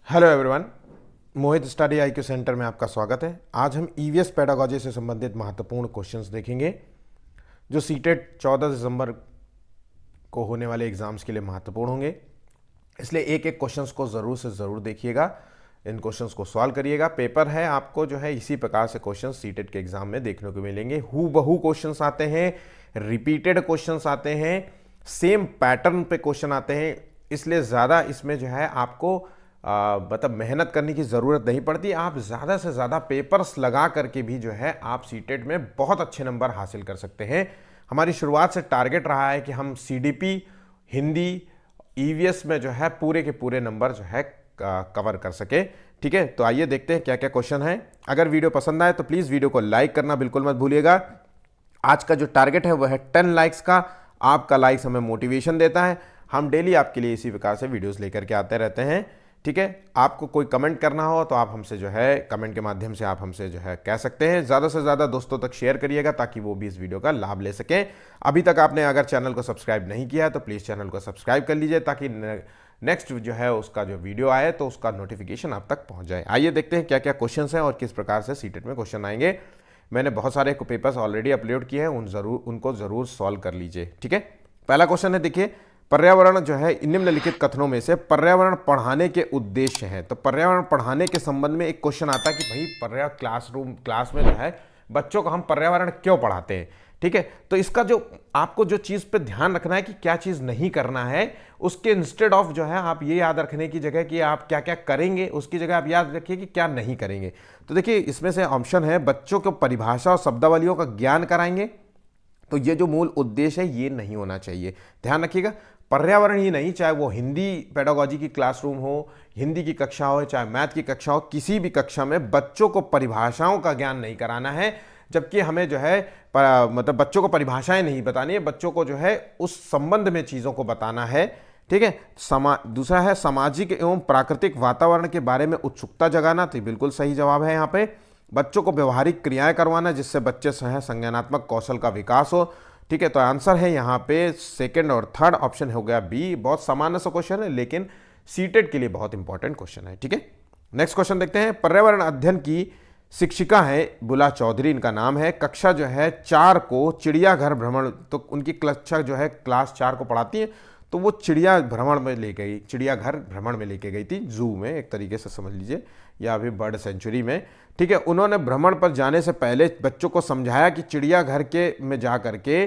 Hello everyone, मोहित study IQ centre में आपका स्वागत है। आज हम ईवीएस पेडागोजी से संबंधित महत्वपूर्ण क्वेश्चंस देखेंगे जो सीटेट 14 दिसंबर को होने वाले एग्जाम्स के लिए महत्वपूर्ण होंगे। इसलिए एक एक क्वेश्चंस को ज़रूर से ज़रूर देखिएगा, इन क्वेश्चंस को सॉल्व करिएगा। पेपर है आपको जो है इसी प्रकार से क्वेश्चंस सीटेट के एग्जाम में देखने को मिलेंगे। हूबहू क्वेश्चंस आते हैं, रिपीटेड क्वेश्चंस आते हैं, सेम पैटर्न पे क्वेश्चन आते हैं। इसलिए ज़्यादा इसमें जो है आपको मतलब मेहनत करने की ज़रूरत नहीं पड़ती। आप ज़्यादा से ज़्यादा पेपर्स लगा करके भी जो है आप सीटेट में बहुत अच्छे नंबर हासिल कर सकते हैं। हमारी शुरुआत से टारगेट रहा है कि हम सीडीपी, हिंदी, ईवीएस में जो है पूरे के पूरे नंबर जो है कवर कर सके। ठीक है, तो आइए देखते हैं क्या क्या क्वेश्चन है। अगर वीडियो पसंद आए तो प्लीज़ वीडियो को लाइक करना बिल्कुल मत भूलिएगा। आज का जो टारगेट है वह है 10 लाइक्स का। आपका लाइक्स हमें मोटिवेशन देता है। हम डेली आपके लिए इसी प्रकार से वीडियोस लेकर के आते रहते हैं। ठीक है, आपको कोई कमेंट करना हो तो आप हमसे जो है कमेंट के माध्यम से आप हमसे जो है कह सकते हैं। ज़्यादा से ज़्यादा दोस्तों तक शेयर करिएगा ताकि वो भी इस वीडियो का लाभ ले सकें। अभी तक आपने अगर चैनल को सब्सक्राइब नहीं किया है तो प्लीज़ चैनल को सब्सक्राइब कर लीजिए ताकि नेक्स्ट जो है उसका जो वीडियो आए तो उसका नोटिफिकेशन आप तक पहुँच जाए। आइए देखते हैं क्या क्या क्वेश्चन हैं और किस प्रकार से सीटेट में क्वेश्चन आएंगे। मैंने बहुत सारे पेपर्स ऑलरेडी अपलोड किए हैं, उनको ज़रूर सॉल्व कर लीजिए। ठीक है, पहला क्वेश्चन है, देखिए, पर्यावरण जो है निम्नलिखित कथनों में से पर्यावरण पढ़ाने के उद्देश्य है। तो पर्यावरण पढ़ाने के संबंध में एक क्वेश्चन आता है कि भाई क्लास में जो है बच्चों को हम पर्यावरण क्यों पढ़ाते हैं। ठीक है, तो इसका जो आपको जो चीज़ पे ध्यान रखना है कि क्या चीज़ नहीं करना है, उसके इंस्टेड ऑफ जो है आप ये याद रखने की जगह कि आप क्या क्या करेंगे, उसकी जगह आप याद रखिए कि क्या नहीं करेंगे। तो देखिए इसमें से ऑप्शन है, बच्चों को परिभाषा और शब्दावलियों का ज्ञान कराएंगे। तो ये जो मूल उद्देश्य है ये नहीं होना चाहिए, ध्यान रखिएगा। पर्यावरण ही नहीं, चाहे वो हिंदी पेडागोजी की क्लासरूम हो, हिंदी की कक्षा हो, चाहे मैथ की कक्षा हो, किसी भी कक्षा में बच्चों को परिभाषाओं का ज्ञान नहीं कराना है। जबकि हमें जो है मतलब बच्चों को परिभाषाएं नहीं बतानी है, बच्चों को जो है उस संबंध में चीज़ों को बताना है। ठीक है, दूसरा है सामाजिक एवं प्राकृतिक वातावरण के बारे में उत्सुकता जगाना। तो बिल्कुल सही जवाब है यहाँ पे। बच्चों को व्यवहारिक क्रियाएं करवाना जिससे बच्चे से संज्ञानात्मक कौशल का विकास हो। ठीक है, तो आंसर है यहाँ पे सेकंड और थर्ड ऑप्शन हो गया बी। बहुत सामान्य सा क्वेश्चन है लेकिन सीटेट के लिए बहुत इंपॉर्टेंट क्वेश्चन है। ठीक है, नेक्स्ट क्वेश्चन देखते हैं। पर्यावरण अध्ययन की शिक्षिका है बुला चौधरी, इनका नाम है। कक्षा जो है 4 को चिड़ियाघर भ्रमण, तो उनकी कक्षा जो है क्लास 4 को पढ़ाती है, तो वो चिड़ियाघर भ्रमण में लेके गई थी, जू में एक तरीके से समझ लीजिए, या अभी बर्ड सेंचुरी में। ठीक है, उन्होंने भ्रमण पर जाने से पहले बच्चों को समझाया कि चिड़ियाघर के में जा करके,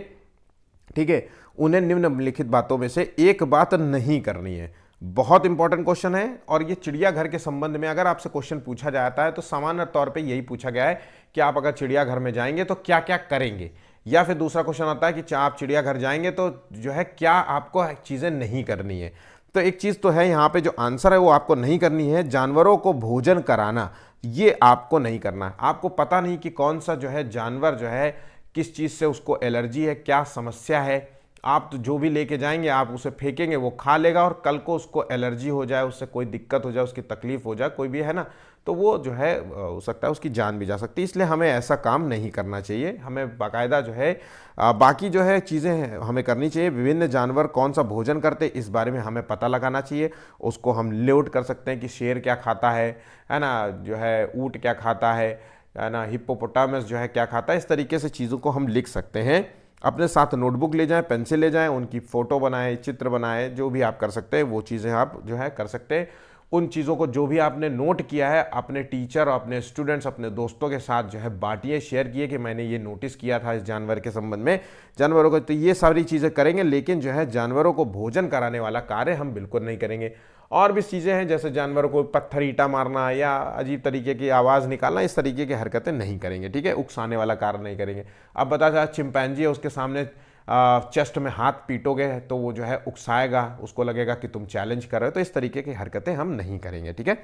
ठीक है, उन्हें निम्नलिखित बातों में से एक बात नहीं करनी है। बहुत इंपॉर्टेंट क्वेश्चन है और ये चिड़ियाघर के संबंध में अगर आपसे क्वेश्चन पूछा जाता है तो सामान्य तौर पे यही पूछा गया है कि आप अगर चिड़ियाघर में जाएंगे तो क्या क्या करेंगे, या फिर दूसरा क्वेश्चन आता है कि आप चिड़ियाघर जाएंगे तो जो है क्या आपको चीज़ें नहीं करनी है। तो एक चीज़ तो है यहाँ पे जो आंसर है वो आपको नहीं करनी है, जानवरों को भोजन कराना, ये आपको नहीं करना है। आपको पता नहीं कि कौन सा जो है जानवर जो है किस चीज़ से उसको एलर्जी है, क्या समस्या है। आप तो जो भी लेके जाएंगे आप उसे फेंकेंगे, वो खा लेगा और कल को उसको एलर्जी हो जाए, उससे कोई दिक्कत हो जाए, उसकी तकलीफ हो जाए, कोई भी है ना, तो वो जो है हो सकता है उसकी जान भी जा सकती है। इसलिए हमें ऐसा काम नहीं करना चाहिए। हमें बाकायदा जो है बाकी जो है चीज़ें हमें करनी चाहिए। विभिन्न जानवर कौन सा भोजन करते इस बारे में हमें पता लगाना चाहिए। उसको हम नोट कर सकते हैं कि शेर क्या खाता है ना, जो है ऊँट क्या खाता है ना, हिप्पोपोटामस जो है क्या खाता है। इस तरीके से चीज़ों को हम लिख सकते हैं। अपने साथ नोटबुक ले जाएं, पेंसिल ले जाएं, उनकी फ़ोटो बनाएं, चित्र बनाएं, जो भी आप कर सकते हैं वो चीज़ें आप जो है कर सकते हैं। उन चीज़ों को जो भी आपने नोट किया है अपने टीचर, अपने स्टूडेंट्स, अपने दोस्तों के साथ जो है बांटिए, शेयर किए कि मैंने ये नोटिस किया था इस जानवर के संबंध में। जानवरों को तो ये सारी चीज़ें करेंगे, लेकिन जो है जानवरों को भोजन कराने वाला कार्य हम बिल्कुल नहीं करेंगे। और भी चीज़ें हैं जैसे जानवरों को पत्थर ईंटा मारना या अजीब तरीके की आवाज़ निकालना, इस तरीके की हरकतें नहीं करेंगे। ठीक है, उकसाने वाला कार्य नहीं करेंगे। अब बता जाए चिंपैंजी है, उसके सामने चेस्ट में हाथ पीटोगे तो वो जो है उकसाएगा, उसको लगेगा कि तुम चैलेंज कर रहे हो। तो इस तरीके की हरकतें हम नहीं करेंगे। ठीक है,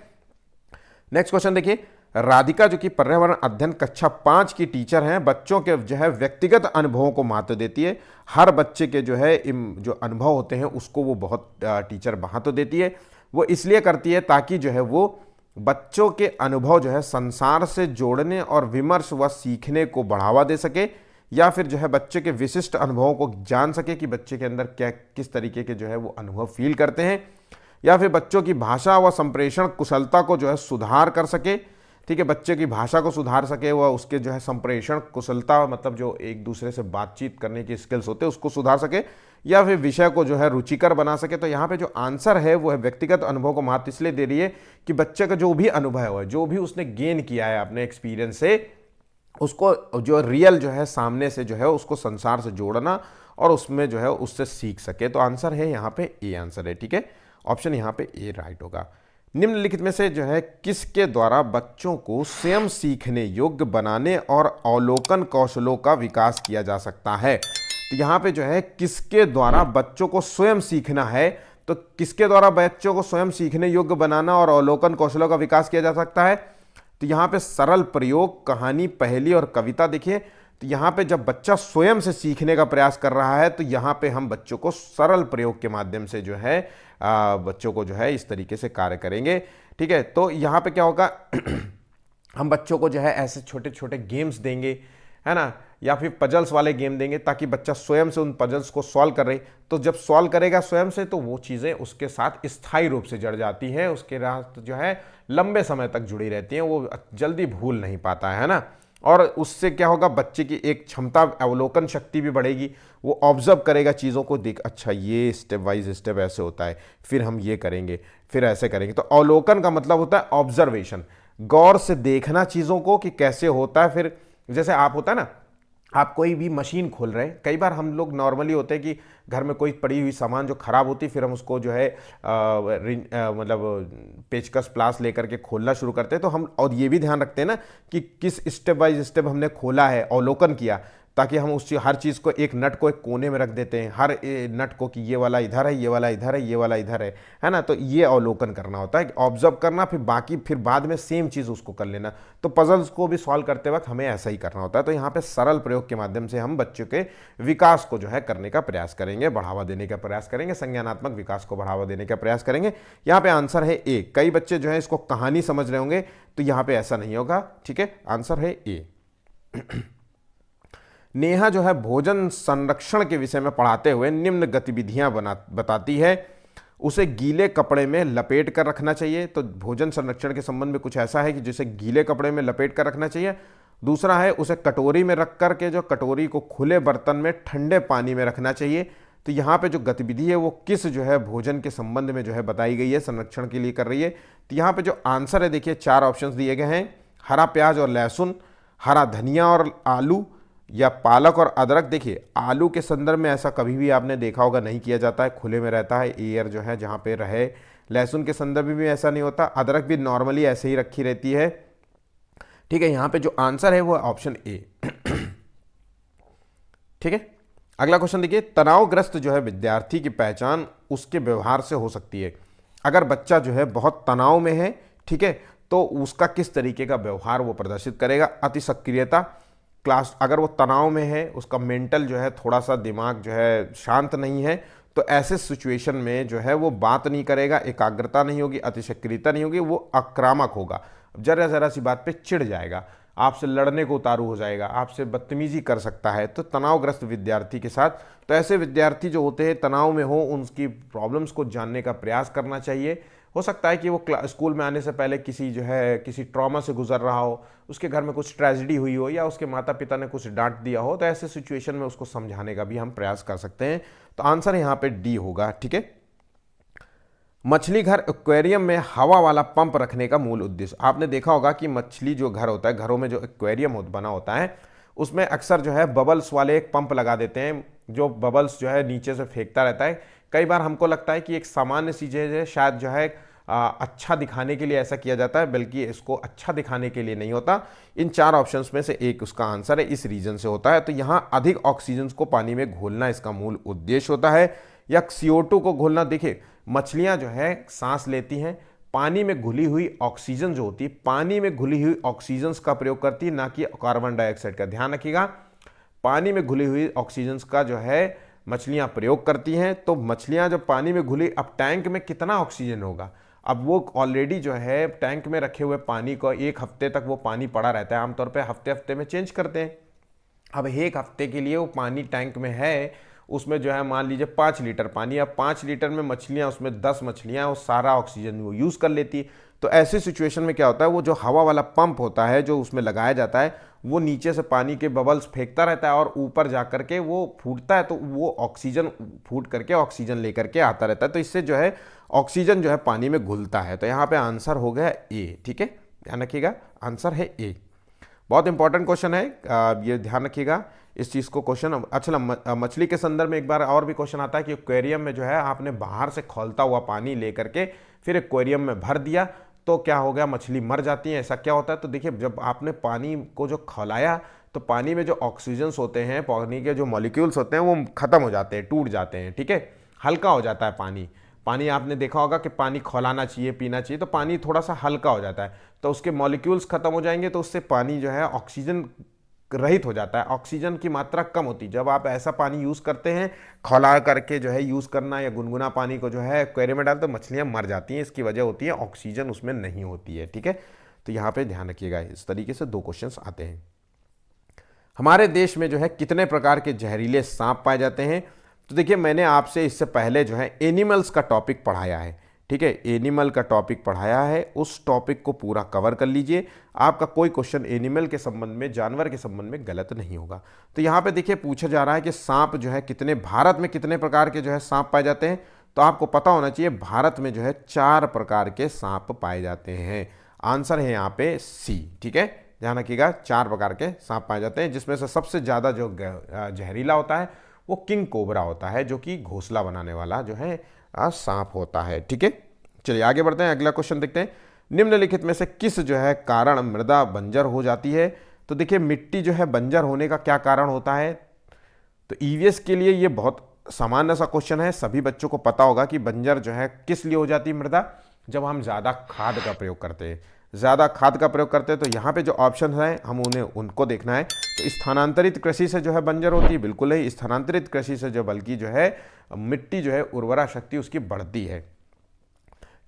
नेक्स्ट क्वेश्चन देखिए। राधिका जो कि पर्यावरण अध्ययन कक्षा 5 की टीचर हैं, बच्चों के जो है व्यक्तिगत अनुभवों को महत्व देती है। हर बच्चे के जो है जो अनुभव होते हैं उसको वो बहुत टीचर महत्व देती है। वो इसलिए करती है ताकि जो है वो बच्चों के अनुभव जो है संसार से जोड़ने और विमर्श व सीखने को बढ़ावा दे सके, या फिर जो है बच्चे के विशिष्ट अनुभवों को जान सके कि बच्चे के अंदर क्या किस तरीके के जो है वो अनुभव फील करते हैं। या फिर बच्चों की भाषा व संप्रेषण कुशलता को जो है सुधार कर सके। ठीक है, बच्चे की भाषा को सुधार सके, वह उसके जो है संप्रेषण कुशलता, मतलब जो एक दूसरे से बातचीत करने की स्किल्स होते हैं उसको सुधार सके, या फिर विषय को जो है रुचिकर बना सके। तो यहाँ पे जो आंसर है वो है व्यक्तिगत अनुभव को महत्व इसलिए दे रही है कि बच्चे का जो भी अनुभव है, जो भी उसने गेन किया है अपने एक्सपीरियंस से, उसको जो रियल जो है सामने से जो है उसको संसार से जोड़ना और उसमें जो है उससे सीख सके। तो आंसर है यहाँ पे ए आंसर है। ठीक है, ऑप्शन यहाँ पे ए राइट होगा। निम्नलिखित में से जो है किसके द्वारा बच्चों को स्वयं सीखने योग्य बनाने और अवलोकन कौशलों का विकास किया जा सकता है। तो यहाँ पे जो है किसके द्वारा बच्चों को स्वयं सीखना है, तो किसके द्वारा बच्चों को स्वयं सीखने योग्य बनाना और अवलोकन कौशलों का विकास किया जा सकता है। तो यहाँ पे सरल प्रयोग, कहानी, पहेली और कविता। देखिए, तो यहाँ पे जब बच्चा स्वयं से सीखने का प्रयास कर रहा है तो यहाँ पे हम बच्चों को सरल प्रयोग के माध्यम से जो है बच्चों को जो है इस तरीके से कार्य करेंगे। ठीक है, तो यहाँ पे क्या होगा हम बच्चों को जो है ऐसे छोटे छोटे गेम्स देंगे, है ना, या फिर पजल्स वाले गेम देंगे ताकि बच्चा स्वयं से उन पजल्स को सॉल्व करे। तो जब सॉल्व करेगा स्वयं से तो वो चीज़ें उसके साथ स्थायी रूप से जड़ जाती हैं, उसके साथ जो है लंबे समय तक जुड़ी रहती हैं, वो जल्दी भूल नहीं पाता है ना। और उससे क्या होगा, बच्चे की एक क्षमता, अवलोकन शक्ति भी बढ़ेगी, वो ऑब्जर्व करेगा चीज़ों को, देख अच्छा ये स्टेप वाइज स्टेप ऐसे होता है, फिर हम ये करेंगे, फिर ऐसे करेंगे। तो अवलोकन का मतलब होता है ऑब्जर्वेशन, गौर से देखना चीज़ों को कि कैसे होता है। फिर जैसे आप होता है ना, आप कोई भी मशीन खोल रहे हैं, कई बार हम लोग नॉर्मली होते हैं कि घर में कोई पड़ी हुई सामान जो खराब होती है, फिर हम उसको जो है मतलब पेचकस प्लास लेकर के खोलना शुरू करते हैं। तो हम और ये भी ध्यान रखते हैं ना कि किस स्टेप बाय स्टेप हमने खोला है, अवलोकन किया, ताकि हम उस हर चीज़ को, एक नट को एक कोने में रख देते हैं, हर नट को कि ये वाला इधर है, ये वाला इधर है, ये वाला इधर है ना। तो ये अवलोकन करना होता है, ऑब्जर्व करना, फिर बाकी फिर बाद में सेम चीज़ उसको कर लेना। तो पजल्स को भी सॉल्व करते वक्त हमें ऐसा ही करना होता है। तो यहाँ पे सरल प्रयोग के माध्यम से हम बच्चों के विकास को जो है करने का प्रयास करेंगे, बढ़ावा देने का प्रयास करेंगे, संज्ञानात्मक विकास को बढ़ावा देने का प्रयास करेंगे। यहाँ पे आंसर है ए। कई बच्चे जो है इसको कहानी समझ रहे होंगे, तो यहाँ पे ऐसा नहीं होगा। ठीक है, आंसर है ए। नेहा जो है भोजन संरक्षण के विषय में पढ़ाते हुए निम्न गतिविधियां बताती है। उसे गीले कपड़े में लपेट कर रखना चाहिए। तो भोजन संरक्षण के संबंध में कुछ ऐसा है कि जिसे गीले कपड़े में लपेट कर रखना चाहिए। दूसरा है उसे कटोरी में रख कर के जो कटोरी को खुले बर्तन में ठंडे पानी में रखना चाहिए। तो यहाँ पे जो गतिविधि है वो किस जो है भोजन के संबंध में जो है बताई गई है, संरक्षण के लिए कर रही है। तो यहाँ पे जो आंसर है, देखिए 4 ऑप्शंस दिए गए हैं, हरा प्याज और लहसुन, हरा धनिया और आलू, या पालक और अदरक। देखिए, आलू के संदर्भ में ऐसा कभी भी आपने देखा होगा नहीं किया जाता है, खुले में रहता है, एयर जो है जहाँ पे रहे। लहसुन के संदर्भ में भी ऐसा नहीं होता, अदरक भी नॉर्मली ऐसे ही रखी रहती है। ठीक है, यहाँ पे जो आंसर है वो है ऑप्शन ए। ठीक है, अगला क्वेश्चन देखिए, तनावग्रस्त जो है विद्यार्थी की पहचान उसके व्यवहार से हो सकती है। अगर बच्चा जो है बहुत तनाव में है, ठीक है, तो उसका किस तरीके का व्यवहार वो प्रदर्शित करेगा। अति सक्रियता, क्लास, अगर वो तनाव में है, उसका मेंटल जो है थोड़ा सा दिमाग जो है शांत नहीं है, तो ऐसे सिचुएशन में जो है वो बात नहीं करेगा, एकाग्रता नहीं होगी, अति सक्रियता नहीं होगी, वो आक्रामक होगा, जरा जरा सी बात पे चिढ़ जाएगा, आपसे लड़ने को उतारू हो जाएगा, आपसे बदतमीजी कर सकता है। तो तनावग्रस्त विद्यार्थी के साथ, तो ऐसे विद्यार्थी जो होते हैं तनाव में हो, उनकी प्रॉब्लम्स को जानने का प्रयास करना चाहिए। हो सकता है कि वो स्कूल में आने से पहले किसी जो है किसी ट्रॉमा से गुजर रहा हो, उसके घर में कुछ ट्रेजेडी हुई हो, या उसके माता पिता ने कुछ डांट दिया हो, तो ऐसे सिचुएशन में उसको समझाने का भी हम प्रयास कर सकते हैं। तो आंसर यहाँ पे डी होगा। ठीक है, मछली घर एक्वेरियम में हवा वाला पंप रखने का मूल उद्देश्य। आपने देखा होगा कि मछली जो घर होता है, घरों में जो एक्वेरियम बना होता है, उसमें अक्सर जो है बबल्स वाले एक पंप लगा देते हैं, जो बबल्स जो है नीचे से फेंकता रहता है। कई बार हमको लगता है कि एक सामान्य सी चीज़ है, शायद जो है अच्छा दिखाने के लिए ऐसा किया जाता है, बल्कि इसको अच्छा दिखाने के लिए नहीं होता। इन 4 ऑप्शंस में से एक उसका आंसर है, इस रीजन से होता है। तो यहाँ अधिक ऑक्सीजन को पानी में घोलना इसका मूल उद्देश्य होता है, या CO2 को घोलना। देखिए, मछलियाँ जो है सांस लेती हैं, पानी में घुली हुई ऑक्सीजन जो होती है, पानी में घुली हुई ऑक्सीजन का प्रयोग करती है, ना कि कार्बन डाइऑक्साइड का। ध्यान रखिएगा, पानी में घुली हुई ऑक्सीजन का जो है मछलियाँ प्रयोग करती हैं। तो मछलियाँ जब पानी में घुली, अब टैंक में कितना ऑक्सीजन होगा, अब वो ऑलरेडी जो है टैंक में रखे हुए पानी को 1 हफ्ते तक वो पानी पड़ा रहता है, आमतौर पे हफ्ते हफ्ते में चेंज करते हैं। अब 1 हफ्ते के लिए वो पानी टैंक में है, उसमें जो है मान लीजिए 5 लीटर पानी, अब 5 लीटर में मछलियाँ, उसमें 10 मछलियाँ, वो सारा ऑक्सीजन वो यूज़ कर लेती है। तो ऐसी सिचुएशन में क्या होता है, वो जो हवा वाला पंप होता है जो उसमें लगाया जाता है, वो नीचे से पानी के बबल्स फेंकता रहता है और ऊपर जा करके वो फूटता है, तो वो ऑक्सीजन फूट करके ऑक्सीजन लेकर के आता रहता है। तो इससे जो है ऑक्सीजन जो है पानी में घुलता है। तो यहाँ पे आंसर हो गया ए। ठीक है, ध्यान रखिएगा, आंसर है ए। बहुत इंपॉर्टेंट क्वेश्चन है, ये ध्यान रखिएगा इस चीज़ को। क्वेश्चन अच्छा, मछली के संदर्भ में एक बार और भी क्वेश्चन आता है कि एक्वेरियम में जो है आपने बाहर से खौलता हुआ पानी लेकर के फिर एक्वेरियम में भर दिया, तो क्या हो गया, मछली मर जाती है, ऐसा क्या होता है? तो देखिए, जब आपने पानी को जो खौलाया तो पानी में जो ऑक्सीजन्स होते हैं, पानी के जो मॉलिक्यूल्स होते हैं वो खत्म हो जाते हैं, टूट जाते हैं। ठीक है, हल्का हो जाता है पानी। पानी आपने देखा होगा कि पानी खौलाना चाहिए, पीना चाहिए, तो पानी थोड़ा सा हल्का हो जाता है, तो उसके मॉलिक्यूल्स खत्म हो जाएंगे, तो उससे पानी जो है ऑक्सीजन रहित हो जाता है, ऑक्सीजन की मात्रा कम होती है। जब आप ऐसा पानी यूज़ करते हैं, खौला करके जो है यूज़ करना या गुनगुना पानी को जो है एक्वेरियम में डालते, तो मछलियाँ मर जाती हैं। इसकी वजह होती है ऑक्सीजन उसमें नहीं होती है। ठीक है, तो यहाँ पे ध्यान रखिएगा, इस तरीके से 2 क्वेश्चंस आते हैं। हमारे देश में जो है कितने प्रकार के जहरीले सांप पाए जाते हैं? तो देखिए, मैंने आपसे इससे पहले जो है एनिमल्स का टॉपिक पढ़ाया है। ठीक है, एनिमल का टॉपिक पढ़ाया है, उस टॉपिक को पूरा कवर कर लीजिए। आपका कोई क्वेश्चन एनिमल के संबंध में, जानवर के संबंध में गलत नहीं होगा। तो यहाँ पे देखिए पूछा जा रहा है कि सांप जो है कितने, भारत में कितने प्रकार के जो है सांप पाए जाते हैं? तो आपको पता होना चाहिए, भारत में जो है 4 प्रकार के सांप पाए जाते हैं। आंसर है यहाँ पे सी। ठीक है, ध्यान रखिएगा, 4 प्रकार के सांप पाए जाते हैं, जिसमें से सबसे ज़्यादा जो जहरीला होता है वो किंग कोबरा होता है, जो कि घोंसला बनाने वाला जो है सांप होता है। ठीक है, चलिए आगे बढ़ते हैं, अगला क्वेश्चन देखते हैं। निम्नलिखित में से किस जो है कारण मृदा बंजर हो जाती है? तो देखिए, मिट्टी जो है बंजर होने का क्या कारण होता है? तो ईवीएस के लिए ये बहुत सामान्य सा क्वेश्चन है, सभी बच्चों को पता होगा कि बंजर जो है किस लिए हो जाती है मृदा? जब हम ज़्यादा खाद का प्रयोग करते हैं, ज़्यादा खाद का प्रयोग करते हैं। तो यहाँ पे जो ऑप्शन है हम उनको देखना है। तो स्थानांतरित कृषि से जो है बंजर होती है? बिल्कुल नहीं, स्थानांतरित कृषि से जो बल्कि जो है मिट्टी जो है उर्वरा शक्ति उसकी बढ़ती है।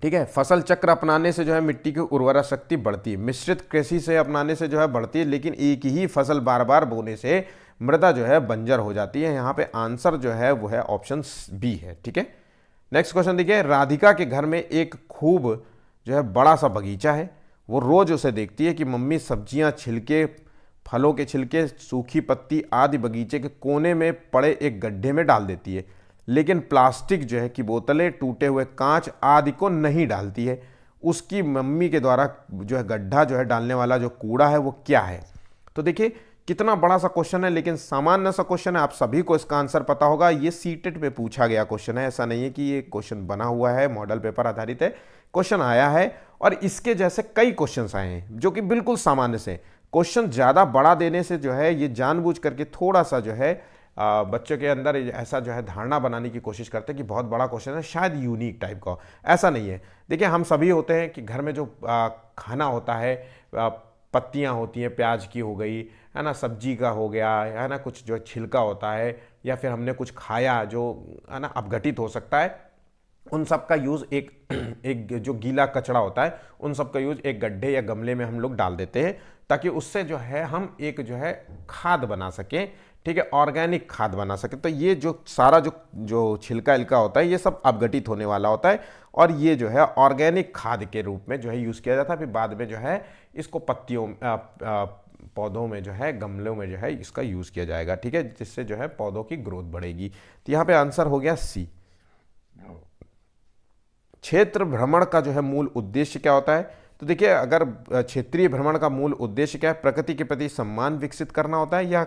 ठीक है, फसल चक्र अपनाने से जो है मिट्टी की उर्वरा शक्ति बढ़ती है, मिश्रित कृषि से अपनाने से जो है बढ़ती है, लेकिन एक ही फसल बार बार बोने से मृदा जो है बंजर हो जाती है। यहाँ पे आंसर जो है वो है ऑप्शन बी है। ठीक है, नेक्स्ट क्वेश्चन देखिए। राधिका के घर में एक खूब जो है बड़ा सा बगीचा है। वो रोज उसे देखती है कि मम्मी सब्जियां, छिलके, फलों के छिलके, सूखी पत्ती आदि बगीचे के कोने में पड़े एक गड्ढे में डाल देती है, लेकिन प्लास्टिक जो है की बोतलें, टूटे हुए कांच आदि को नहीं डालती है। उसकी मम्मी के द्वारा जो है गड्ढा जो है डालने वाला जो कूड़ा है वो क्या है? तो देखिए, कितना बड़ा सा क्वेश्चन है, लेकिन सामान्य सा क्वेश्चन है, आप सभी को इसका आंसर पता होगा। ये सीटेट में पूछा गया क्वेश्चन है, ऐसा नहीं है कि ये क्वेश्चन बना हुआ है, मॉडल पेपर आधारित है, क्वेश्चन आया है और इसके जैसे कई क्वेश्चंस आए हैं जो कि बिल्कुल सामान्य से। क्वेश्चन ज़्यादा बड़ा देने से जो है ये जानबूझ करके थोड़ा सा जो है बच्चों के अंदर ऐसा जो है धारणा बनाने की कोशिश करते हैं कि बहुत बड़ा क्वेश्चन है, शायद यूनिक टाइप का। ऐसा नहीं है। देखिए, हम सभी होते हैं कि घर में जो खाना होता है, पत्तियां होती हैं, प्याज की हो गई है ना, सब्जी का हो गया है ना, कुछ जो छिलका होता है, या फिर हमने कुछ खाया जो है ना अपघटित हो सकता है, उन सब का यूज़ एक जो गीला कचड़ा होता है उन सब का यूज़ एक गड्ढे या गमले में हम लोग डाल देते हैं, ताकि उससे जो है हम एक जो है खाद बना सकें। ठीक है, ऑर्गेनिक खाद बना सके। तो ये जो सारा जो छिलका इलका होता है ये सब अपघटित होने वाला होता है, और ये जो है ऑर्गेनिक खाद के रूप में जो है यूज़ किया जाता है। फिर बाद में जो है इसको पत्तियों पौधों में जो है, गमलों में जो है इसका यूज़ किया जाएगा। ठीक है, जिससे जो है पौधों की ग्रोथ बढ़ेगी। तो यहाँ पे आंसर हो गया सी। क्षेत्र भ्रमण का जो है मूल उद्देश्य क्या होता है? तो देखिए, अगर क्षेत्रीय भ्रमण का मूल उद्देश्य क्या है? प्रकृति के प्रति सम्मान विकसित करना होता है, या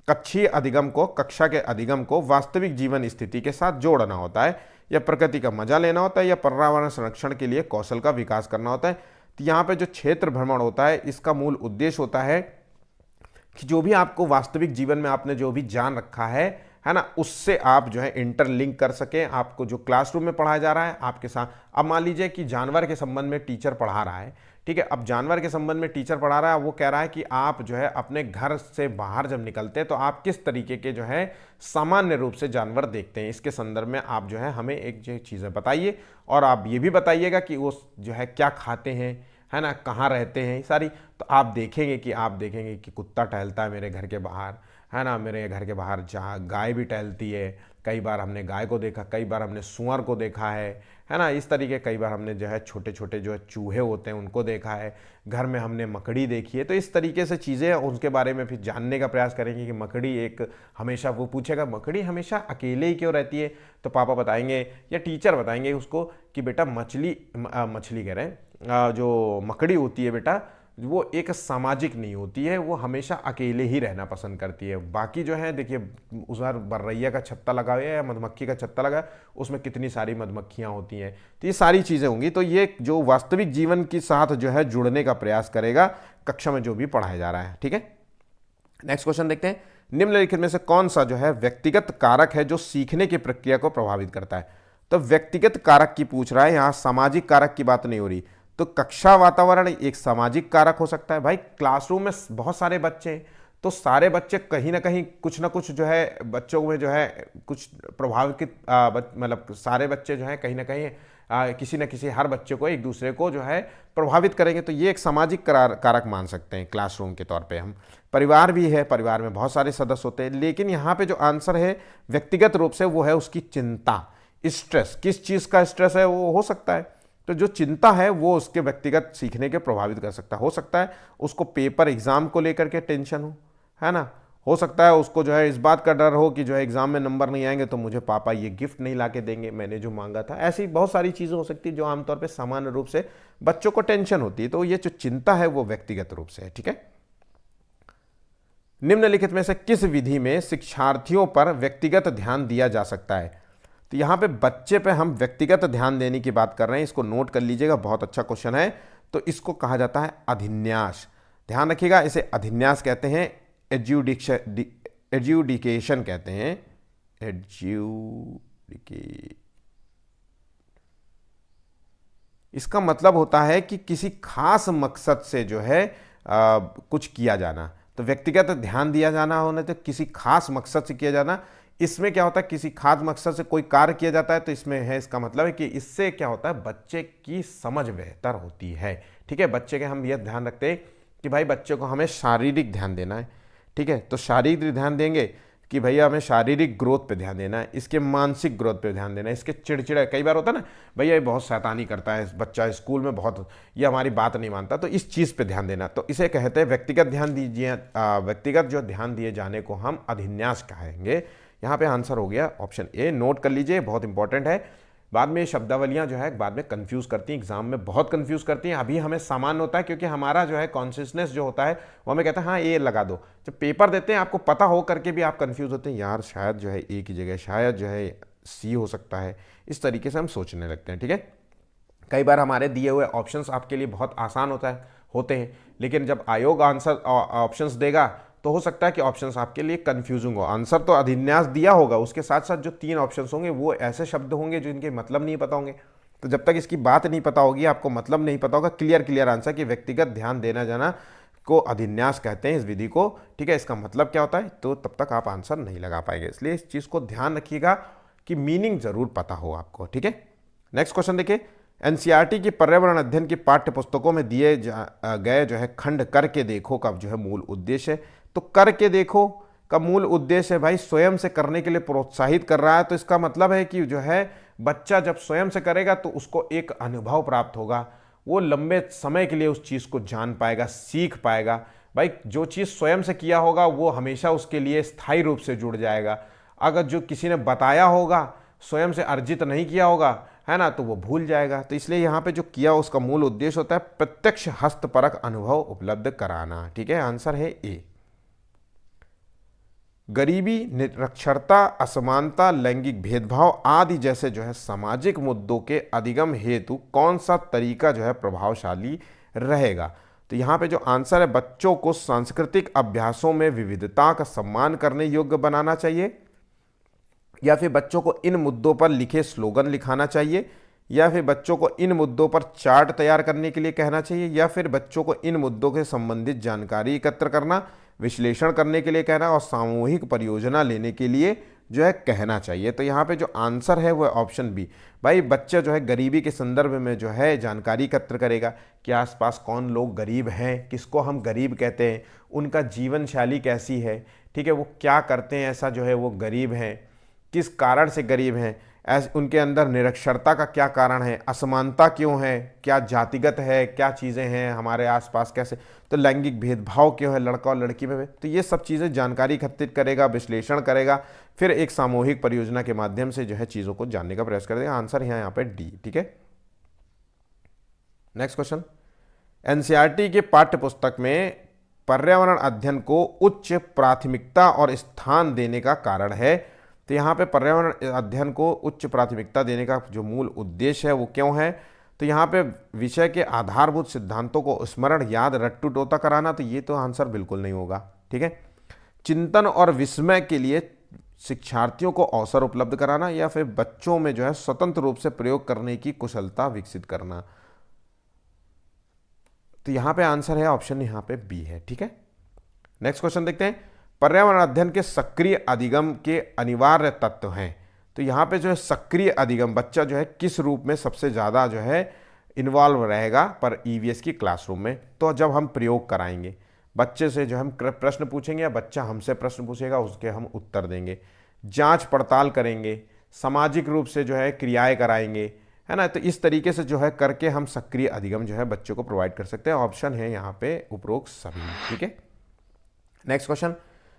कक्षीय अधिगम को, कक्षा के अधिगम को वास्तविक जीवन स्थिति के साथ जोड़ना होता है, या प्रकृति का मजा लेना होता है, या पर्यावरण संरक्षण के लिए कौशल का विकास करना होता है? तो यहाँ पे जो क्षेत्र भ्रमण होता है इसका मूल उद्देश्य होता है कि जो भी आपको वास्तविक जीवन में आपने जो भी जान रखा है ना, उससे आप जो है इंटरलिंक कर सकें। आपको जो क्लासरूम में पढ़ाया जा रहा है आपके साथ, अब मान लीजिए कि जानवर के संबंध में टीचर पढ़ा रहा है, ठीक है, अब जानवर के संबंध में टीचर पढ़ा रहा है, वो कह रहा है कि आप जो है अपने घर से बाहर जब निकलते हैं तो आप किस तरीके के जो है सामान्य रूप से जानवर देखते हैं, इसके संदर्भ में आप जो है हमें एक जो चीज़ें बताइए, और आप ये भी बताइएगा कि वो जो है क्या खाते हैं, है ना, कहाँ रहते हैं सारी। तो आप देखेंगे कि कुत्ता टहलता है मेरे घर के बाहर, है ना, मेरे घर के बाहर जहाँ गाय भी टहलती है, कई बार हमने गाय को देखा, कई बार हमने सूअर को देखा है ना। इस तरीके कई बार हमने जो है छोटे छोटे जो है चूहे होते हैं उनको देखा है, घर में हमने मकड़ी देखी है। तो इस तरीके से चीज़ें उनके बारे में फिर जानने का प्रयास करेंगे कि मकड़ी एक हमेशा, वो पूछेगा मकड़ी हमेशा अकेले ही क्यों रहती है, तो पापा बताएंगे या टीचर बताएंगे उसको कि बेटा मछली कह रहे हैं, जो मकड़ी होती है बेटा वो एक सामाजिक नहीं होती है, वो हमेशा अकेले ही रहना पसंद करती है। बाकी जो है देखिए, उस बार बर्रैया का छत्ता लगा हुआ है या मधुमक्खी का छत्ता लगा, उसमें कितनी सारी मधुमक्खियाँ होती हैं। तो ये सारी चीज़ें होंगी। तो ये जो वास्तविक जीवन के साथ जो है जुड़ने का प्रयास करेगा कक्षा में जो भी पढ़ाया जा रहा है। ठीक है, नेक्स्ट क्वेश्चन देखते हैं। निम्नलिखित में से कौन सा जो है व्यक्तिगत कारक है जो सीखने की प्रक्रिया को प्रभावित करता है। तो व्यक्तिगत कारक की पूछ रहा है, यहाँ सामाजिक कारक की बात नहीं हो रही। तो कक्षा वातावरण एक सामाजिक कारक हो सकता है। भाई क्लासरूम में बहुत सारे बच्चे हैं, तो सारे बच्चे कहीं ना कहीं कुछ ना कुछ जो है बच्चों में जो है कुछ प्रभावित, मतलब सारे बच्चे जो है कहीं ना कहीं किसी न किसी, हर बच्चे को एक दूसरे को जो है प्रभावित करेंगे। तो ये एक सामाजिक कारक मान सकते हैं क्लासरूम के तौर पे हम। परिवार भी है, परिवार में बहुत सारे सदस्य होते हैं, लेकिन यहाँ पे जो आंसर है व्यक्तिगत रूप से वो है उसकी चिंता, स्ट्रेस। किस चीज़ का स्ट्रेस है वो हो सकता है, तो जो चिंता है वो उसके व्यक्तिगत सीखने के प्रभावित कर सकता है। हो सकता है उसको पेपर एग्जाम को लेकर के टेंशन हो, है ना। हो सकता है उसको जो है इस बात का डर हो कि जो है एग्जाम में नंबर नहीं आएंगे तो मुझे पापा ये गिफ्ट नहीं ला के देंगे मैंने जो मांगा था। ऐसी बहुत सारी चीज़ें हो सकती है जो आमतौर पर सामान्य रूप से बच्चों को टेंशन होती है। तो ये जो चिंता है वो व्यक्तिगत रूप से है। ठीक है, निम्नलिखित में से किस विधि में शिक्षार्थियों पर व्यक्तिगत ध्यान दिया जा सकता है। तो यहाँ पे बच्चे पे हम व्यक्तिगत ध्यान देने की बात कर रहे हैं, इसको नोट कर लीजिएगा, बहुत अच्छा क्वेश्चन है। तो इसको कहा जाता है अधिन्यास। ध्यान रखिएगा, इसे अधिन्यास कहते हैं, एजुडिकेशन कहते हैं, इसका मतलब होता है कि किसी खास मकसद से जो है कुछ किया जाना। तो व्यक्तिगत ध्यान दिया जाना होने तो किसी खास मकसद से किया जाना। इसमें क्या होता है, किसी खास मकसद से कोई कार्य किया जाता है, तो इसमें है, इसका मतलब है कि इससे क्या होता है, बच्चे की समझ बेहतर होती है। ठीक है, बच्चे के हम यह ध्यान रखते हैं कि भाई बच्चे को हमें शारीरिक ध्यान देना है। ठीक है, तो शारीरिक ध्यान देंगे कि भैया हमें शारीरिक ग्रोथ पे ध्यान देना है, इसके मानसिक ग्रोथ पे ध्यान देना है, इसके चिड़चिड़ा, कई बार होता है ना भैया ये बहुत शैतानी करता है बच्चा स्कूल में, बहुत ये हमारी बात नहीं मानता, तो इस चीज़ पे ध्यान देना। तो इसे कहते हैं व्यक्तिगत ध्यान दीजिए। व्यक्तिगत जो ध्यान दिए जाने को हम अधिन्यास कहेंगे। यहाँ पे आंसर हो गया ऑप्शन ए, नोट कर लीजिए, बहुत इंपॉर्टेंट है। बाद में शब्दावलियाँ जो है बाद में कंफ्यूज करती हैं, एग्जाम में बहुत कंफ्यूज करती हैं। अभी हमें सामान्य होता है क्योंकि हमारा जो है कॉन्शियसनेस जो होता है वो हमें कहता है हाँ ये लगा दो। जब पेपर देते हैं आपको पता हो करके भी आप कंफ्यूज होते हैं, यार शायद जो है ए की जगह शायद जो है सी हो सकता है, इस तरीके से हम सोचने लगते हैं। ठीक है, कई बार हमारे दिए हुए ऑप्शंस आपके लिए बहुत आसान होते हैं, लेकिन जब आयोग आंसर ऑप्शंस देगा तो हो सकता है कि ऑप्शंस आपके लिए कंफ्यूजिंग हो। आंसर तो अधिन्यास दिया होगा, उसके साथ साथ जो 3 ऑप्शंस होंगे वो ऐसे शब्द होंगे जो इनके मतलब नहीं पता होंगे। तो जब तक इसकी बात नहीं पता होगी, आपको मतलब नहीं पता होगा, क्लियर आंसर कि व्यक्तिगत ध्यान देना जाना को अधिन्यास कहते हैं इस विधि को। ठीक है, इसका मतलब क्या होता है, तो तब तक आप आंसर नहीं लगा पाएंगे। इसलिए इस चीज़ को ध्यान रखिएगा कि मीनिंग जरूर पता हो आपको। ठीक है, नेक्स्ट क्वेश्चन देखिए। एनसीईआरटी की पर्यावरण अध्ययन की पाठ्य पुस्तकों में दिए गए जो है खंड करके देखो का जो है मूल उद्देश्य है। तो करके देखो का मूल उद्देश्य है भाई स्वयं से करने के लिए प्रोत्साहित कर रहा है। तो इसका मतलब है कि जो है बच्चा जब स्वयं से करेगा तो उसको एक अनुभव प्राप्त होगा, वो लंबे समय के लिए उस चीज़ को जान पाएगा, सीख पाएगा। भाई जो चीज़ स्वयं से किया होगा वो हमेशा उसके लिए स्थायी रूप से जुड़ जाएगा। अगर जो किसी ने बताया होगा, स्वयं से अर्जित नहीं किया होगा, है ना, तो वो भूल जाएगा। तो इसलिए यहाँ पे जो किया उसका मूल उद्देश्य होता है प्रत्यक्ष हस्तपरक अनुभव उपलब्ध कराना। ठीक है, आंसर है ए। गरीबी, निरक्षरता, असमानता, लैंगिक भेदभाव आदि जैसे जो है सामाजिक मुद्दों के अधिगम हेतु कौन सा तरीका जो है प्रभावशाली रहेगा। तो यहाँ पे जो आंसर है, बच्चों को सांस्कृतिक अभ्यासों में विविधता का सम्मान करने योग्य बनाना चाहिए, या फिर बच्चों को इन मुद्दों पर लिखे स्लोगन लिखाना चाहिए, या फिर बच्चों को इन मुद्दों पर चार्ट तैयार करने के लिए कहना चाहिए, या फिर बच्चों को इन मुद्दों के संबंधित जानकारी एकत्र करना, विश्लेषण करने के लिए कहना और सामूहिक परियोजना लेने के लिए जो है कहना चाहिए। तो यहाँ पे जो आंसर है वो ऑप्शन बी। भाई बच्चा जो है गरीबी के संदर्भ में जो है जानकारी एकत्र करेगा कि आसपास कौन लोग गरीब हैं, किसको हम गरीब कहते हैं, उनका जीवन शैली कैसी है, ठीक है, वो क्या करते हैं ऐसा जो है वो गरीब हैं, किस कारण से गरीब हैं, ऐसे उनके अंदर निरक्षरता का क्या कारण है, असमानता क्यों है, क्या जातिगत है, क्या चीज़ें हैं हमारे आसपास कैसे, तो लैंगिक भेदभाव क्यों है लड़का और लड़की में, तो ये सब चीज़ें जानकारी एकत्रित करेगा, विश्लेषण करेगा, फिर एक सामूहिक परियोजना के माध्यम से जो है चीज़ों को जानने का प्रयास करेगा। आंसर यहाँ पे डी। ठीक है, नेक्स्ट क्वेश्चन, एनसीईआरटी के पाठ्य पुस्तक में पर्यावरण अध्ययन को उच्च प्राथमिकता और स्थान देने का कारण है। तो यहाँ पे पर्यावरण अध्ययन को उच्च प्राथमिकता देने का जो मूल उद्देश्य है वो क्यों है, तो यहाँ पे विषय के आधारभूत सिद्धांतों को स्मरण, याद, रट्टू टोता कराना, तो ये तो आंसर बिल्कुल नहीं होगा। ठीक है, चिंतन और विस्मय के लिए शिक्षार्थियों को अवसर उपलब्ध कराना, या फिर बच्चों में जो है स्वतंत्र रूप से प्रयोग करने की कुशलता विकसित करना। तो यहाँ पे आंसर है ऑप्शन यहाँ पे बी है। ठीक है, नेक्स्ट क्वेश्चन देखते हैं, पर्यावरण अध्ययन के सक्रिय अधिगम के अनिवार्य तत्व हैं। तो यहाँ पे जो है सक्रिय अधिगम, बच्चा जो है किस रूप में सबसे ज़्यादा जो है इन्वॉल्व रहेगा पर ईवीएस की क्लासरूम में, तो जब हम प्रयोग कराएंगे, बच्चे से जो हम प्रश्न पूछेंगे या बच्चा हमसे प्रश्न पूछेगा उसके हम उत्तर देंगे, जांच पड़ताल करेंगे, सामाजिक रूप से जो है क्रियाएं कराएंगे, है ना। तो इस तरीके से जो है करके हम सक्रिय अधिगम जो है बच्चों को प्रोवाइड कर सकते हैं। ऑप्शन है यहाँ पे उपरोक्त सभी। ठीक है, नेक्स्ट क्वेश्चन,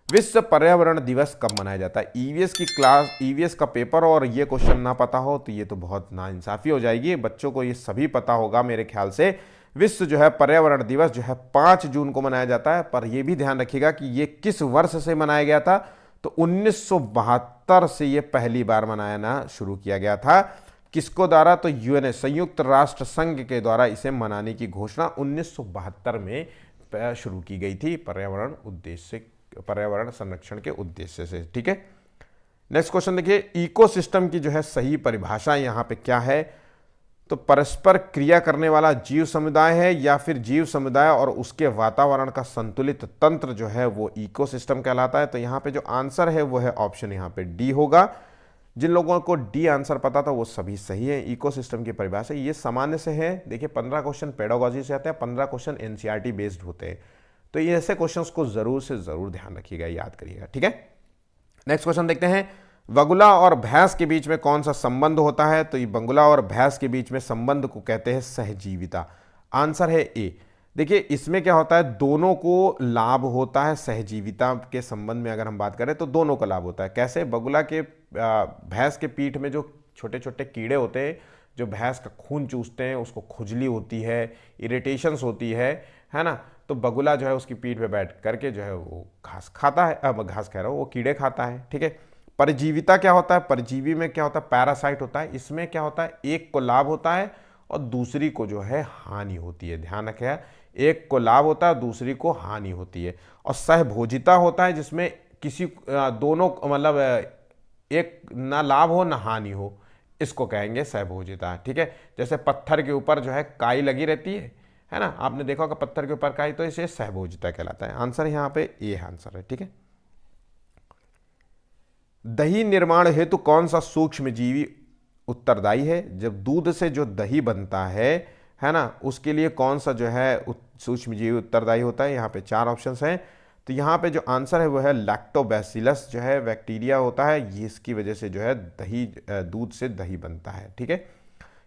विश्व पर्यावरण दिवस कब मनाया जाता है। ईवीएस की क्लास, ईवीएस का पेपर और ये क्वेश्चन ना पता हो तो ये तो बहुत नाइंसाफी हो जाएगी। बच्चों को ये सभी पता होगा मेरे ख्याल से। विश्व जो है पर्यावरण दिवस जो है 5 जून को मनाया जाता है, पर यह भी ध्यान रखिएगा कि ये किस वर्ष से मनाया गया था, तो 1972 से ये पहली बार मनाना शुरू किया गया था। किसको द्वारा, तो यूएनए, संयुक्त राष्ट्र संघ के द्वारा इसे मनाने की घोषणा 1972 में शुरू की गई थी पर्यावरण संरक्षण के उद्देश्य से। ठीक है, नेक्स्ट क्वेश्चन देखिए, इकोसिस्टम की जो है सही परिभाषा यहाँ पे क्या है, तो परस्पर क्रिया करने वाला जीव समुदाय है, या फिर जीव समुदाय और उसके वातावरण का संतुलित तंत्र जो है वो इकोसिस्टम कहलाता है। तो यहाँ पे जो आंसर है वो है ऑप्शन यहाँ पे डी होगा। जिन लोगों को डी आंसर पता था वो सभी सही है। इकोसिस्टम की परिभाषा ये सामान्य से है। देखिए 15 क्वेश्चन पेडागोजी से आते हैं, 15 क्वेश्चन एनसीईआरटी बेस्ड होते हैं, तो ये ऐसे क्वेश्चंस को जरूर से जरूर ध्यान रखिएगा, याद करिएगा। ठीक है, नेक्स्ट क्वेश्चन देखते हैं, बगुला और भैंस के बीच में कौन सा संबंध होता है। तो ये बगुला और भैंस के बीच में संबंध को कहते हैं सहजीविता। आंसर है ए। देखिए इसमें क्या होता है, दोनों को लाभ होता है। सहजीविता के संबंध में अगर हम बात करें तो दोनों का लाभ होता है। कैसे, बगुला के भैंस के पीठ में जो छोटे छोटे कीड़े होते हैं जो भैंस का खून चूसते हैं, उसको खुजली होती है, इरिटेशंस होती है ना, तो बगुला जो है उसकी पीठ पे बैठ करके जो है वो घास खाता है, घास कह रहा हूँ, वो कीड़े खाता है। ठीक है, परजीविता क्या होता है, परजीवी में क्या होता है, पैरासाइट होता है। इसमें क्या होता है, एक को लाभ होता है और दूसरी को जो है हानि होती है। ध्यान रखें, एक को लाभ होता है, दूसरी को हानि होती है। और सहभोजिता होता है जिसमें किसी दोनों मतलब एक ना लाभ हो ना हानि हो, इसको कहेंगे सहभोजिता। ठीक है, जैसे पत्थर के ऊपर जो है काई लगी रहती है ना, आपने देखा होगा पत्थर के ऊपर काई, तो इसे सहभोजिता कहलाता है। आंसर यहाँ पे ए आंसर है। ठीक है, दही निर्माण हेतु कौन सा सूक्ष्म जीवी उत्तरदायी है। जब दूध से जो दही बनता है ना, उसके लिए कौन सा जो है सूक्ष्म जीवी उत्तरदायी होता है। यहाँ पे 4 ऑप्शंस हैं, तो यहाँ पे जो आंसर है वो है लैक्टोबैसिलस जो है बैक्टीरिया होता है, ये इसकी वजह से जो है दही, दूध से दही बनता है। ठीक है,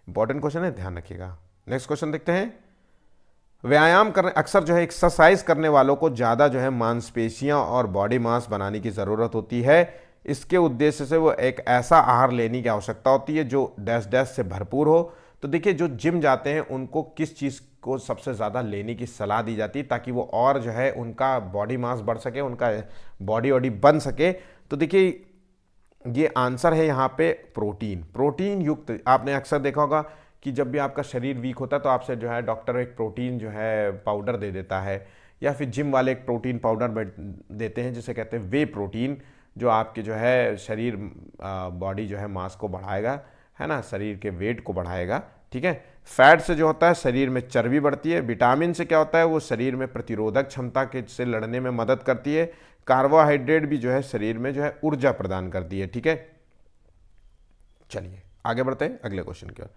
इंपॉर्टेंट क्वेश्चन है, ध्यान रखिएगा। नेक्स्ट क्वेश्चन देखते हैं, व्यायाम करने, अक्सर जो है एक्सरसाइज करने वालों को ज़्यादा जो है मांसपेशियां और बॉडी मास बनाने की ज़रूरत होती है। इसके उद्देश्य से वो एक ऐसा आहार लेने की आवश्यकता होती है जो डैश डैश से भरपूर हो। तो देखिए जो जिम जाते हैं उनको किस चीज़ को सबसे ज़्यादा लेने की सलाह दी जाती है ताकि वो और जो है उनका बॉडी मास बढ़ सके, उनका बॉडी बन सके। तो देखिए ये आंसर है यहाँ पे प्रोटीन युक्त। आपने अक्सर देखा होगा कि जब भी आपका शरीर वीक होता है तो आपसे जो है डॉक्टर एक प्रोटीन जो है पाउडर दे देता है, या फिर जिम वाले एक प्रोटीन पाउडर देते हैं जिसे कहते हैं वे प्रोटीन, जो आपके जो है शरीर बॉडी जो है मास को बढ़ाएगा, है ना, शरीर के वेट को बढ़ाएगा। ठीक है, फैट से जो होता है शरीर में चर्बी बढ़ती है। विटामिन से क्या होता है, वो शरीर में प्रतिरोधक क्षमता के से लड़ने में मदद करती है। कार्बोहाइड्रेट भी जो है शरीर में जो है ऊर्जा प्रदान करती है। ठीक है, चलिए आगे बढ़ते हैं अगले क्वेश्चन की ओर।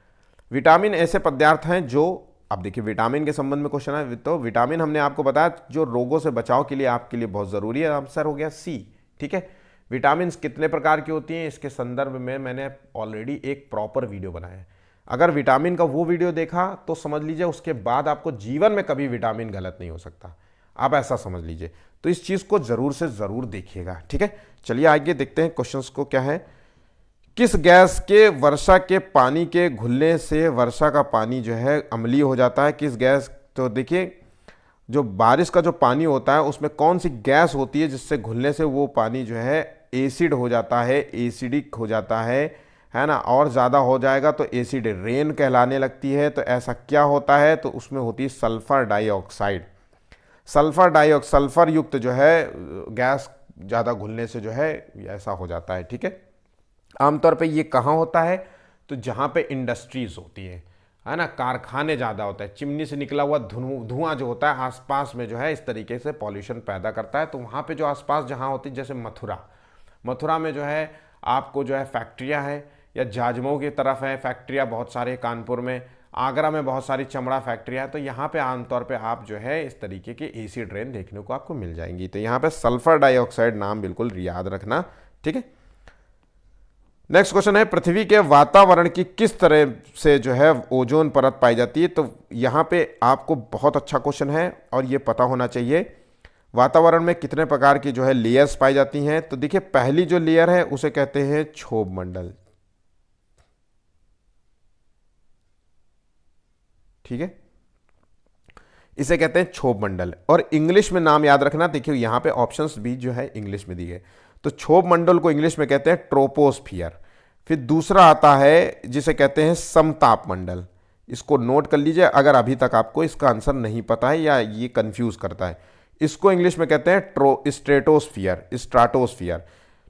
विटामिन ऐसे पदार्थ हैं जो, अब देखिए विटामिन के संबंध में क्वेश्चन है, तो विटामिन हमने आपको बताया जो रोगों से बचाव के लिए आपके लिए बहुत जरूरी है। आंसर हो गया सी। ठीक है, विटामिन्स कितने प्रकार की होती हैं, इसके संदर्भ में मैंने ऑलरेडी एक प्रॉपर वीडियो बनाया है। अगर विटामिन का वो वीडियो देखा तो समझ लीजिए उसके बाद आपको जीवन में कभी विटामिन गलत नहीं हो सकता, आप ऐसा समझ लीजिए। तो इस चीज़ को ज़रूर से ज़रूर देखिएगा, ठीक है। चलिए आगे देखते हैं क्वेश्चंस को क्या है। किस गैस के वर्षा के पानी के घुलने से वर्षा का पानी जो है अम्लीय हो जाता है? किस गैस, तो देखिए जो बारिश का जो पानी होता है उसमें कौन सी गैस होती है जिससे घुलने से वो पानी जो है एसिड हो जाता है, एसिडिक हो जाता है ना, और ज़्यादा हो जाएगा तो एसिड रेन कहलाने लगती है। तो ऐसा क्या होता है, तो उसमें होती है सल्फर डाइऑक्साइड। सल्फर युक्त जो है गैस ज़्यादा घुलने से जो है ऐसा हो जाता है, ठीक है। आमतौर पे ये कहाँ होता है, तो जहाँ पे इंडस्ट्रीज होती है ना, कारखाने ज़्यादा होता है, चिमनी से निकला हुआ धुआं जो होता है आसपास में जो है इस तरीके से पॉल्यूशन पैदा करता है। तो वहाँ पे जो आसपास जहाँ होती है, जैसे मथुरा में जो है आपको जो है फैक्ट्रियाँ हैं, या जाजमऊ की तरफ है फैक्ट्रियाँ बहुत सारे, कानपुर में, आगरा में बहुत सारी चमड़ा फैक्ट्रियाँ हैं। तो यहाँ पे आमतौर पे आप जो है इस तरीके की एसिड रेन देखने को आपको मिल जाएंगी। तो यहाँ पे सल्फर डाइऑक्साइड नाम बिल्कुल याद रखना, ठीक है। नेक्स्ट क्वेश्चन है, पृथ्वी के वातावरण की किस तरह से जो है ओजोन परत पाई जाती है? तो यहाँ पे आपको बहुत अच्छा क्वेश्चन है और ये पता होना चाहिए। वातावरण में कितने प्रकार की जो है लेयर्स पाई जाती हैं? तो देखिए पहली जो लेयर है उसे कहते हैं क्षोभ मंडल, ठीक है, इसे कहते हैं क्षोभ मंडल। और इंग्लिश में नाम याद रखना, देखिए यहां पे ऑप्शंस भी जो है इंग्लिश में दिए गए। तो क्षोभ मंडल को इंग्लिश में कहते हैं ट्रोपोस्फियर। फिर दूसरा आता है जिसे कहते हैं समताप मंडल। इसको नोट कर लीजिए अगर अभी तक आपको इसका आंसर नहीं पता है या ये कंफ्यूज करता है। इसको इंग्लिश में कहते हैं स्ट्राटोस्फियर,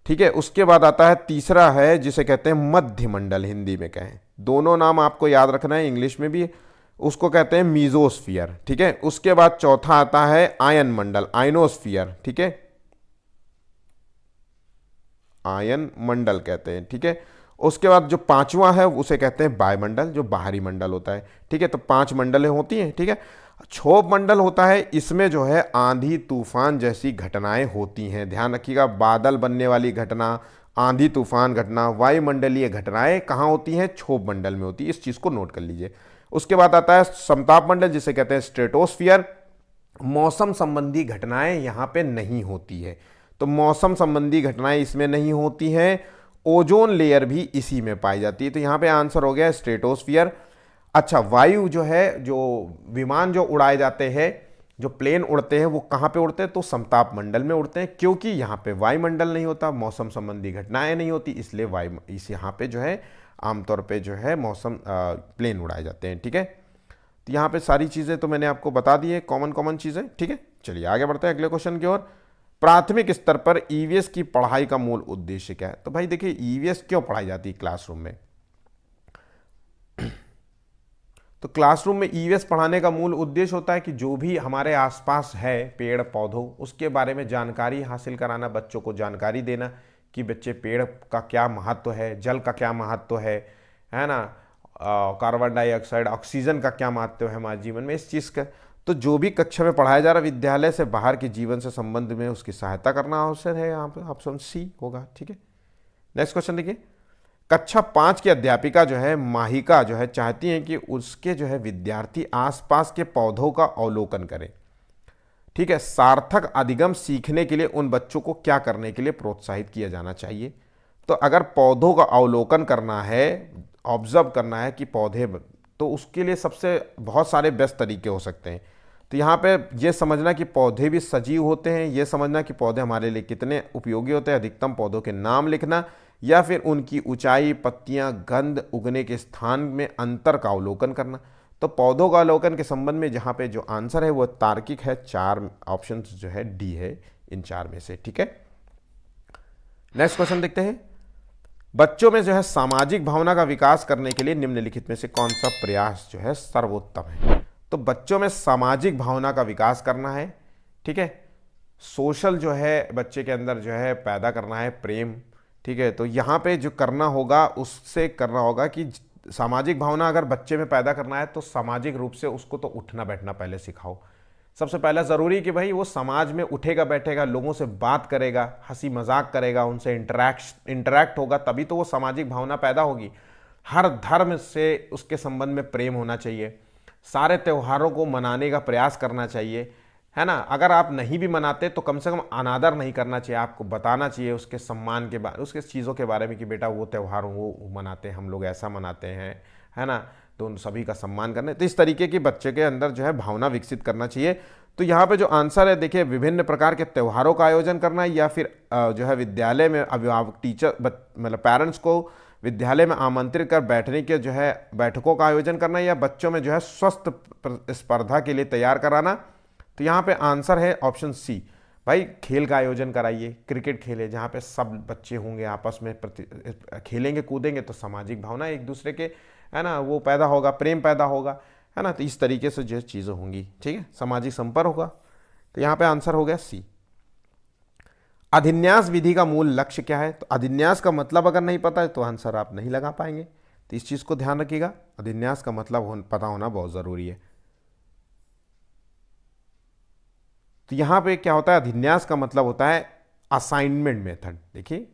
ठीक है। उसके बाद आता है तीसरा है जिसे कहते हैं मध्य मंडल, हिंदी में कहें, दोनों नाम आपको याद रखना है, इंग्लिश में भी, उसको कहते हैं मीजोस्फियर, ठीक है। उसके बाद चौथा आता है आयन मंडल, आयनोस्फियर, ठीक है, आयन मंडल कहते हैं, ठीक है। उसके बाद जो पांचवा है उसे कहते हैं वायुमंडल, जो बाहरी मंडल होता है, ठीक है। तो 5 मंडलें होती हैं, ठीक है। क्षोभ मंडल होता है, इसमें जो है आंधी तूफान जैसी घटनाएं होती हैं, ध्यान रखिएगा, बादल बनने वाली घटना, आंधी तूफान घटना, वायुमंडलीय घटनाएं कहाँ होती हैं? क्षोभ मंडल में होती है, इस चीज को नोट कर लीजिए। उसके बाद आता है समताप मंडल जिसे कहते हैं स्ट्रेटोस्फियर। मौसम संबंधी घटनाएं यहां पे नहीं होती है, तो मौसम संबंधी घटनाएं इसमें नहीं होती हैं। ओजोन लेयर भी इसी में पाई जाती है, तो यहां पे आंसर हो गया स्ट्रेटोस्फियर। अच्छा, वायु जो है, जो विमान जो उड़ाए जाते हैं, जो प्लेन उड़ते हैं, वो कहाँ पे उड़ते हैं? तो समताप मंडल में उड़ते हैं, क्योंकि यहाँ पे वायुमंडल नहीं होता, मौसम संबंधी घटनाएं नहीं होती, इसलिए इस यहाँ पे जो है आमतौर पे जो है मौसम प्लेन उड़ाए जाते हैं, ठीक है। तो यहाँ पे सारी चीज़ें तो मैंने आपको बता दी है, कॉमन चीज़ें, ठीक है। चलिए आगे बढ़ते हैं अगले क्वेश्चन की ओर। प्राथमिक स्तर पर ईवीएस की पढ़ाई का मूल उद्देश्य क्या है? तो भाई देखिए, ईवीएस क्यों पढ़ाई जाती है क्लासरूम में? तो क्लासरूम में ईवीएस पढ़ाने का मूल उद्देश्य होता है कि जो भी हमारे आसपास है पेड़ पौधों, उसके बारे में जानकारी हासिल कराना, बच्चों को जानकारी देना कि बच्चे पेड़ का क्या महत्व है, जल का क्या महत्व है ना, कार्बन डाइऑक्साइड, ऑक्सीजन का क्या महत्व है हमारे जीवन में, इस चीज़ का। तो जो भी कक्षा में पढ़ाया जा रहा विद्यालय से बाहर के जीवन से संबंध में उसकी सहायता करना आवश्यक है, यहाँ पे ऑप्शन सी होगा, ठीक है। नेक्स्ट क्वेश्चन देखिए, कक्षा 5 की अध्यापिका जो है माहिका जो है चाहती हैं कि उसके जो है विद्यार्थी आसपास के पौधों का अवलोकन करें, ठीक है। सार्थक अधिगम सीखने के लिए उन बच्चों को क्या करने के लिए प्रोत्साहित किया जाना चाहिए? तो अगर पौधों का अवलोकन करना है, ऑब्जर्व करना है कि पौधे, तो उसके लिए सबसे बहुत सारे बेस्ट तरीके हो सकते हैं। तो यहाँ पे ये समझना कि पौधे भी सजीव होते हैं, ये समझना कि पौधे हमारे लिए कितने उपयोगी होते हैं, अधिकतम पौधों के नाम लिखना, या फिर उनकी ऊंचाई, पत्तियां, गंध, उगने के स्थान में अंतर का अवलोकन करना। तो पौधों का अवलोकन के संबंध में जहाँ पे जो आंसर है वो तार्किक है, 4 ऑप्शन जो है डी है इन 4 में से, ठीक है। नेक्स्ट क्वेश्चन देखते हैं, बच्चों में जो है सामाजिक भावना का विकास करने के लिए निम्नलिखित में से कौन सा प्रयास जो है सर्वोत्तम है? तो बच्चों में सामाजिक भावना का विकास करना है, ठीक है। सोशल जो है बच्चे के अंदर जो है पैदा करना है, प्रेम, ठीक है। तो यहाँ पे जो करना होगा उससे करना होगा कि सामाजिक भावना अगर बच्चे में पैदा करना है तो सामाजिक रूप से उसको तो उठना बैठना पहले सिखाओ, सबसे पहला ज़रूरी कि भाई वो समाज में उठेगा बैठेगा, लोगों से बात करेगा, हंसी मजाक करेगा, उनसे इंटरैक्ट होगा, तभी तो वो सामाजिक भावना पैदा होगी। हर धर्म से उसके संबंध में प्रेम होना चाहिए, सारे त्योहारों को मनाने का प्रयास करना चाहिए, है ना। अगर आप नहीं भी मनाते तो कम से कम अनादर नहीं करना चाहिए, आपको बताना चाहिए उसके सम्मान के बारे, उसके चीज़ों के बारे में कि बेटा वो त्यौहार वो मनाते हैं, हम लोग ऐसा मनाते हैं, है ना। तो उन सभी का सम्मान करना, तो इस तरीके की बच्चे के अंदर जो है भावना विकसित करना चाहिए। तो यहाँ पे जो आंसर है देखिए, विभिन्न प्रकार के त्योहारों का आयोजन करना, या फिर जो है विद्यालय में अभिभावक टीचर मतलब पेरेंट्स को विद्यालय में आमंत्रित कर बैठने के जो है बैठकों का आयोजन करना, या बच्चों में जो है स्वस्थ स्पर्धा के लिए तैयार कराना। तो यहाँ पे आंसर है ऑप्शन सी, भाई खेल का आयोजन कराइए, क्रिकेट खेले जहाँ पे सब बच्चे होंगे आपस में खेलेंगे कूदेंगे, तो सामाजिक भावना एक दूसरे के, है ना, वो पैदा होगा, प्रेम पैदा होगा, है ना। तो इस तरीके से जो चीज़ें होंगी, ठीक है, सामाजिक संपर्क होगा। तो यहाँ पे आंसर हो गया सी। अधिन्यास विधि का मूल लक्ष्य क्या है? तो अधिन्यास का मतलब अगर नहीं पता है तो आंसर आप नहीं लगा पाएंगे, तो इस चीज़ को ध्यान रखिएगा, अधिन्यास का मतलब पता होना बहुत ज़रूरी है। तो यहां पे क्या होता है, अधिन्यास का मतलब होता है असाइनमेंट मेथड। देखिए,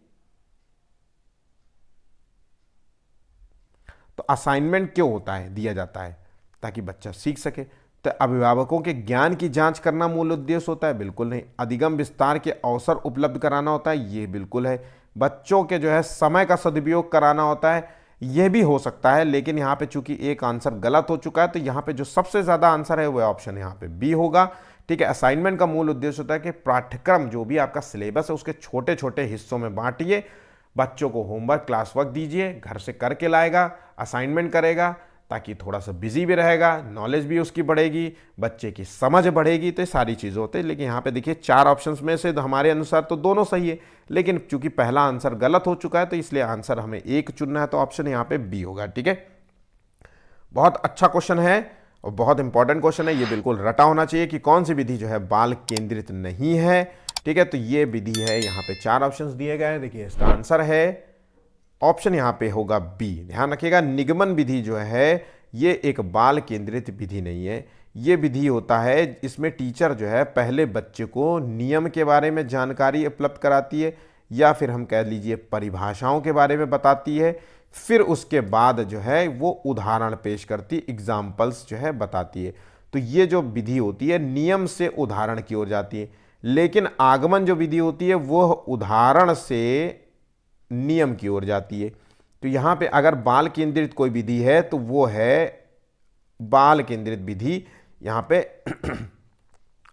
तो असाइनमेंट क्यों होता है, दिया जाता है ताकि बच्चा सीख सके। तो अभिभावकों के ज्ञान की जांच करना मूल उद्देश्य होता है? बिल्कुल नहीं। अधिगम विस्तार के अवसर उपलब्ध कराना होता है? ये बिल्कुल है। बच्चों के जो है समय का सदुपयोग कराना होता है? यह भी हो सकता है, लेकिन यहाँ पे चूंकि एक आंसर गलत हो चुका है, तो यहाँ पे जो सबसे ज्यादा आंसर है वह ऑप्शन यहाँ पे बी होगा, ठीक है। असाइनमेंट का मूल उद्देश्य होता है कि पाठ्यक्रम जो भी आपका सिलेबस है उसके छोटे छोटे हिस्सों में बांटिए, बच्चों को होमवर्क क्लास वर्क दीजिए, घर से करके लाएगा, असाइनमेंट करेगा, ताकि थोड़ा सा बिजी भी रहेगा, नॉलेज भी उसकी बढ़ेगी, बच्चे की समझ बढ़ेगी। तो ये सारी चीज़ें होती है। लेकिन यहाँ पे देखिए 4 ऑप्शंस में से हमारे अनुसार तो दोनों सही है, लेकिन चूंकि पहला आंसर गलत हो चुका है तो इसलिए आंसर हमें एक चुनना है, तो ऑप्शन यहाँ पे बी होगा, ठीक है। बहुत अच्छा क्वेश्चन है और बहुत इंपॉर्टेंट क्वेश्चन है, ये बिल्कुल रटा होना चाहिए कि कौन सी विधि जो है बाल केंद्रित नहीं है, ठीक है। तो ये विधि है, यहाँ पे 4 ऑप्शंस दिए गए हैं। देखिए इसका आंसर है ऑप्शन यहाँ पे होगा बी। ध्यान रखिएगा, निगमन विधि जो है ये एक बाल केंद्रित विधि नहीं है। ये विधि होता है इसमें टीचर जो है पहले बच्चे को नियम के बारे में जानकारी उपलब्ध कराती है, या फिर हम कह लीजिए परिभाषाओं के बारे में बताती है, फिर उसके बाद जो है वो उदाहरण पेश करती, एग्जाम्पल्स जो है बताती है। तो ये जो विधि होती है नियम से उदाहरण की ओर जाती है, लेकिन आगमन जो विधि होती है वो उदाहरण से नियम की ओर जाती है। तो यहां पे अगर बाल केंद्रित कोई विधि है तो वो है बाल केंद्रित विधि, यहां पे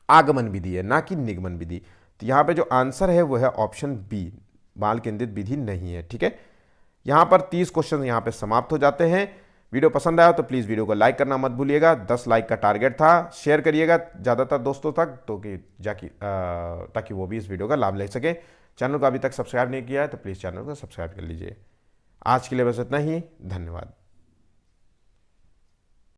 आगमन विधि है, ना कि निगमन विधि। तो यहां पे जो आंसर है वो है ऑप्शन बी, बाल केंद्रित विधि नहीं है, ठीक है। यहां पर 30 क्वेश्चन यहां पे समाप्त हो जाते हैं। वीडियो पसंद आया तो प्लीज़ वीडियो को लाइक करना मत भूलिएगा, 10 लाइक का टारगेट था। शेयर करिएगा ज़्यादातर दोस्तों तक, तो कि ताकि वो भी इस वीडियो का लाभ ले सके। चैनल को अभी तक सब्सक्राइब नहीं किया है तो प्लीज़ चैनल को सब्सक्राइब कर लीजिए। आज के लिए बस इतना ही, धन्यवाद।